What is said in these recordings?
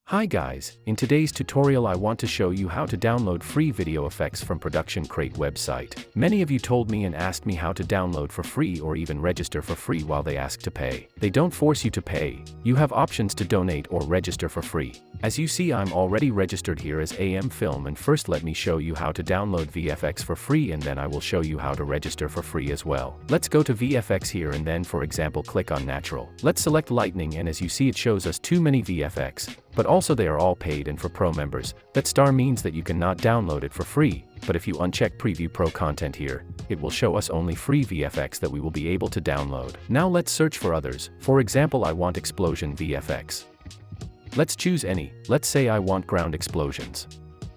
Hi guys, in today's tutorial I want to show you how to download free video effects from Production Crate website. Many of you told me and asked me how to download for free or even register for free while they ask to pay. They don't force you to pay, you have options to donate or register for free. As you see, I'm already registered here as AM Film, and first let me show you how to download VFX for free and then I will show you how to register for free as well. Let's go to VFX here and then for example click on Natural. Let's select Lightning, and as you see it shows us too many VFX. But also they are all paid and for pro members. That star means that you cannot download it for free, but if you uncheck Preview Pro Content here, it will show us only free VFX that we will be able to download. Now let's search for others. For example, I want Explosion VFX. Let's choose any. Let's say I want Ground Explosions.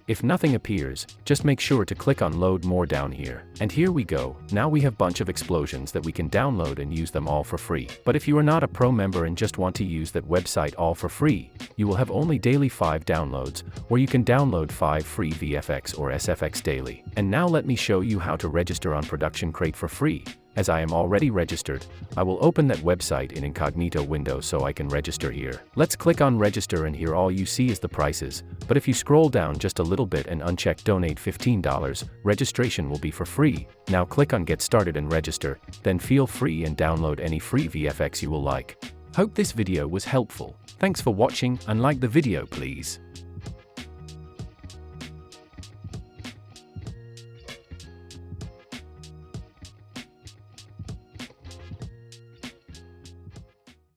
If nothing appears, just make sure to click on Load More down here. And here we go. Now we have a bunch of explosions that we can download and use them all for free. But if you are not a pro member and just want to use that website all for free, you will have only daily 5 downloads, where you can download 5 free VFX or SFX daily. And now let me show you how to register on Production Crate for free. As I am already registered, I will open that website in incognito window so I can register here. Let's click on register, and here all you see is the prices, but if you scroll down just a little bit and uncheck donate $15, registration will be for free. Now click on get started and register, then feel free and download any free VFX you will like. Hope this video was helpful. Thanks for watching and like the video please.